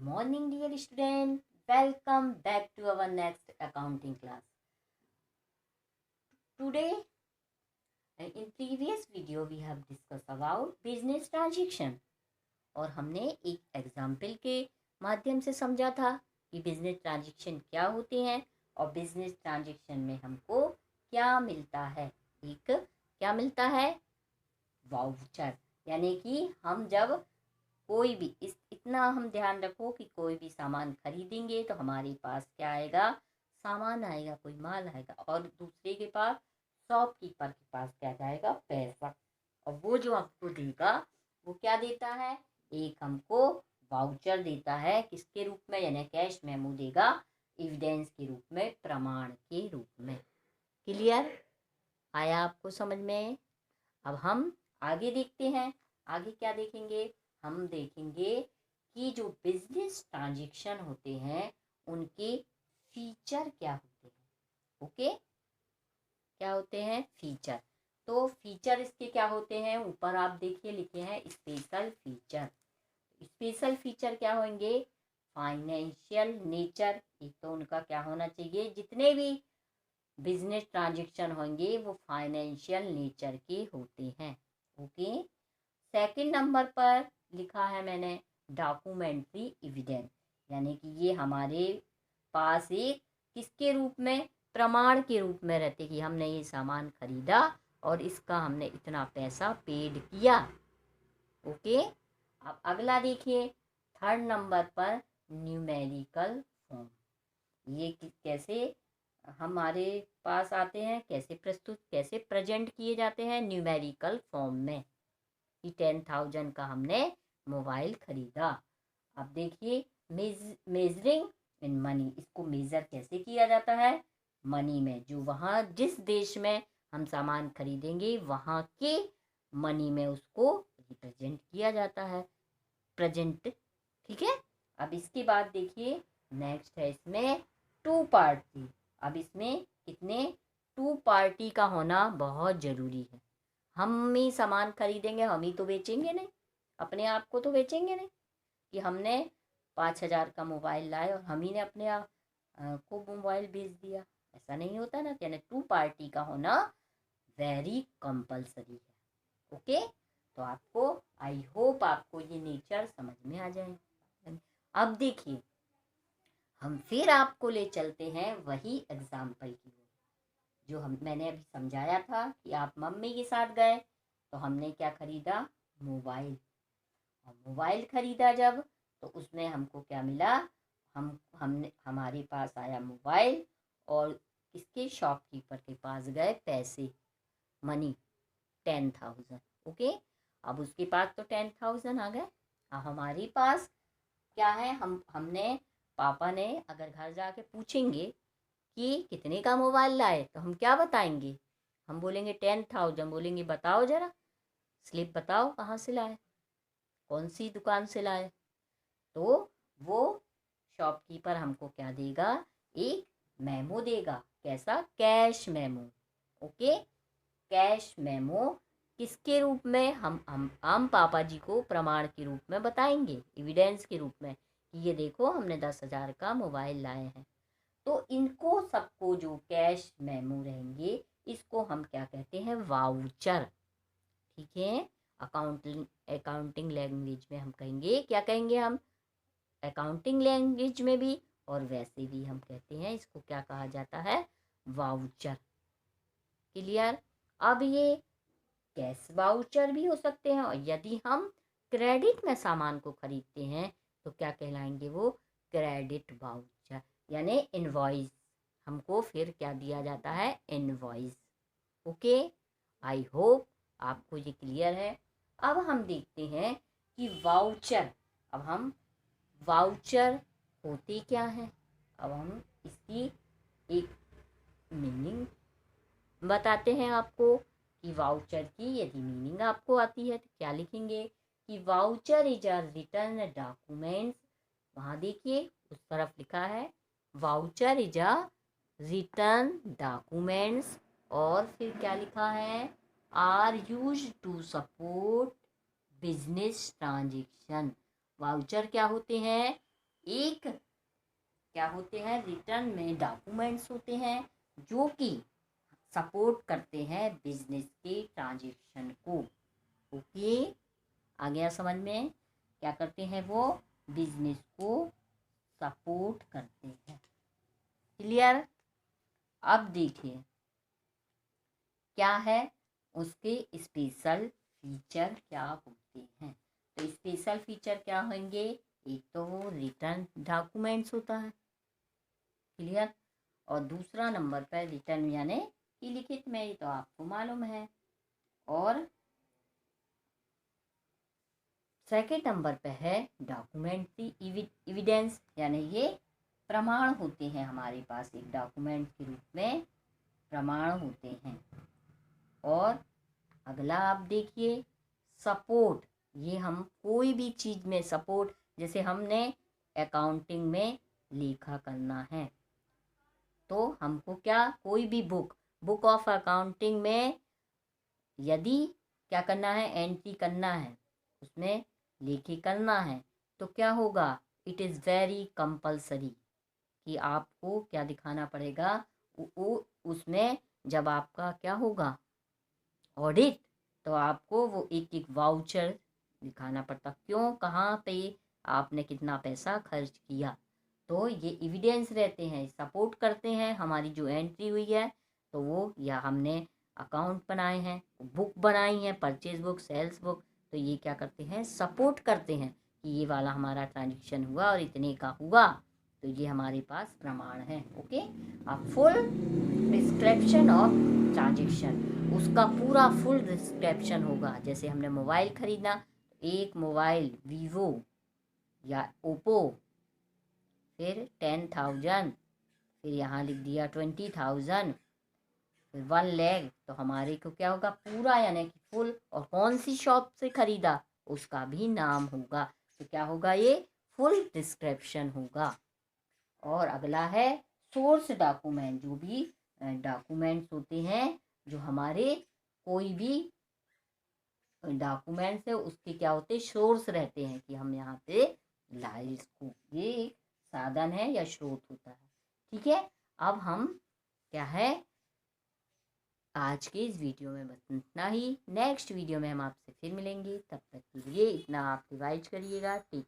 Morning, dear student. Welcome back to our next accounting class. Today, in previous video, we have discussed about business transaction. और हमने एक example के माध्यम से समझा था कि बिजनेस ट्रांजैक्शन क्या होते हैं और बिजनेस ट्रांजैक्शन में हमको क्या मिलता है। एक क्या मिलता है, वाउचर। यानी कि हम जब कोई भी इतना हम ध्यान रखो कि कोई भी सामान खरीदेंगे तो हमारे पास क्या आएगा, सामान आएगा, कोई माल आएगा, और दूसरे के पास, शॉपकीपर के पास क्या जाएगा, पैसा। और वो जो आपको देगा वो क्या देता है, एक हमको वाउचर देता है। किसके रूप में, यानी कैश मेमो देगा, एविडेंस के रूप में, प्रमाण के रूप में। क्लियर आया आपको समझ में? अब हम आगे देखते हैं। आगे क्या देखेंगे, हम देखेंगे कि जो बिजनेस ट्रांजैक्शन होते हैं उनके फीचर क्या होते हैं। ओके, क्या होते हैं, फीचर। तो फीचर इसके क्या होते हैं, ऊपर आप देखिए लिखे हैं स्पेशल फीचर। स्पेशल फीचर क्या होंगे, फाइनेंशियल नेचर। एक तो उनका क्या होना चाहिए, जितने भी बिजनेस ट्रांजैक्शन होंगे वो फाइनेंशियल नेचर के होते हैं। ओके, सेकंड नंबर पर लिखा है मैंने डॉक्यूमेंट्री एविडेंस, यानी कि ये हमारे पास एक किसके रूप में, प्रमाण के रूप में रहते कि हमने ये सामान खरीदा और इसका हमने इतना पैसा पेड किया। ओके, अब अगला देखिए, थर्ड नंबर पर न्यूमेरिकल फॉर्म। ये कैसे हमारे पास आते हैं, कैसे प्रस्तुत, कैसे प्रेजेंट किए जाते हैं, न्यूमेरिकल फॉर्म में। कि 10,000 का हमने मोबाइल खरीदा। अब देखिए, मेजरिंग इन मनी, इसको मेजर कैसे किया जाता है, मनी में। जो वहाँ जिस देश में हम सामान खरीदेंगे वहाँ के मनी में उसको रिप्रेजेंट किया जाता है, प्रेजेंट। ठीक है, अब इसके बाद देखिए नेक्स्ट है इसमें टू पार्टी। अब इसमें कितने, टू पार्टी का होना बहुत जरूरी है। हम ही सामान खरीदेंगे, हम ही तो बेचेंगे नहीं, अपने आप को तो बेचेंगे नहीं कि हमने 5,000 का मोबाइल लाए और हम ही ने अपने आप को मोबाइल बेच दिया। ऐसा नहीं होता ना, यानी टू पार्टी का होना वेरी कंपलसरी है। ओके, तो आपको, आई होप आपको ये नेचर समझ में आ जाए। अब देखिए, हम फिर आपको ले चलते हैं वही एग्जाम्पल की ओर जो मैंने अभी समझाया था कि आप मम्मी के साथ गए तो हमने क्या खरीदा, मोबाइल। और मोबाइल खरीदा जब, तो उसमें हमको क्या मिला, हमने हमारे पास आया मोबाइल और किसके, शॉपकीपर के पास गए पैसे, मनी 10,000। ओके, अब उसके पास तो 10,000 आ गए। अब हमारे पास क्या है, हमने पापा ने अगर घर जाके पूछेंगे कि कितने का मोबाइल लाए तो हम क्या बताएंगे, हम बोलेंगे 10,000। बोलेंगे बताओ जरा, स्लिप बताओ कहाँ से लाए, कौन सी दुकान से लाए। तो वो शॉपकीपर हमको क्या देगा, एक मेमो देगा। कैसा, cash memo. Okay, cash memo किसके रूप में, हम पापा जी को प्रमाण के रूप में बताएंगे, एविडेंस के रूप में कि ये देखो हमने 10,000 का मोबाइल लाए हैं। तो इनको सबको जो कैश मेमो रहेंगे इसको हम क्या कहते हैं, वाउचर। ठीक है, अकाउंटिंग लैंग्वेज में हम कहेंगे, क्या कहेंगे हम, अकाउंटिंग लैंग्वेज में भी और वैसे भी हम कहते हैं इसको क्या कहा जाता है, वाउचर। क्लियर। अब ये कैश वाउचर भी हो सकते हैं, और यदि हम क्रेडिट में सामान को खरीदते हैं तो क्या कहलाएंगे वो, क्रेडिट वाउचर, यानी इनवॉइस। हमको फिर क्या दिया जाता है, इनवॉइस। ओके, आई होप आपको ये क्लियर है। अब हम देखते हैं कि वाउचर, अब हम वाउचर होते क्या है, अब हम इसकी एक मीनिंग बताते हैं आपको कि वाउचर की यदि मीनिंग आपको आती है तो क्या लिखेंगे कि voucher is a return documents. वहाँ देखिए उस तरफ लिखा है voucher is a return documents, और फिर क्या लिखा है, are used to support business transaction. Voucher क्या होते हैं, एक क्या होते हैं, रिटर्न में डॉक्यूमेंट्स होते हैं जो कि सपोर्ट करते हैं बिजनेस के ट्रांजेक्शन को। ओके, आ गया समझ में? क्या करते हैं वो, बिजनेस को सपोर्ट करते हैं। क्लियर? अब देखिए क्या है उसके स्पेशल फीचर क्या होते हैं। तो स्पेशल फीचर क्या होंगे, एक तो वो रिटर्न डॉक्यूमेंट्स होता है। क्लियर? और दूसरा नंबर पर रिटर्न यानी कि लिखित में, ये तो आपको मालूम है। और सेकेंड नंबर पे है डॉक्यूमेंट्री एविडेंस, यानी ये प्रमाण होते हैं हमारे पास, एक डॉक्यूमेंट के रूप में प्रमाण होते हैं। और अगला आप देखिए सपोर्ट, ये हम कोई भी चीज़ में सपोर्ट, जैसे हमने अकाउंटिंग में लेखा करना है तो हमको क्या, कोई भी बुक ऑफ अकाउंटिंग में यदि क्या करना है, एंट्री करना है, उसमें लेखी करना है, तो क्या होगा, इट इज़ वेरी कंपलसरी कि आपको क्या दिखाना पड़ेगा, उसमें जब आपका क्या होगा ऑडिट, तो आपको वो एक एक वाउचर दिखाना पड़ता, क्यों, कहाँ पे आपने कितना पैसा खर्च किया। तो ये एविडेंस रहते हैं, सपोर्ट करते हैं हमारी जो एंट्री हुई है, तो वो या हमने अकाउंट बनाए हैं, बुक बनाई है, परचेज बुक, सेल्स बुक, तो ये क्या करते हैं, सपोर्ट करते हैं कि ये वाला हमारा ट्रांजेक्शन हुआ और इतने का हुआ, तो ये हमारे पास प्रमाण है। ओके, अब फुल डिस्क्रिप्शन ऑफ ट्रांजेक्शन, उसका पूरा फुल डिस्क्रिप्शन होगा। जैसे हमने मोबाइल खरीदना, एक मोबाइल वीवो या ओप्पो, फिर 10,000, फिर यहाँ लिख दिया 20,000, फिर 1 लाख, तो हमारे को क्या होगा, पूरा यानी कि फुल, और कौन सी शॉप से खरीदा उसका भी नाम होगा, तो क्या होगा, ये फुल डिस्क्रिप्शन होगा। और अगला है सोर्स डॉक्यूमेंट, जो भी डॉक्यूमेंट्स होते हैं, जो हमारे कोई भी डॉक्यूमेंट्स है उसके क्या होते हैं, सोर्स रहते हैं कि हम यहाँ पे लाए इसको, ये एक साधन है या स्रोत होता है। ठीक है, अब हम क्या है, आज के इस वीडियो में बस इतना ही। नेक्स्ट वीडियो में हम आपसे फिर मिलेंगे, तब तक के लिए इतना आप रिवाइज करिएगा। टेक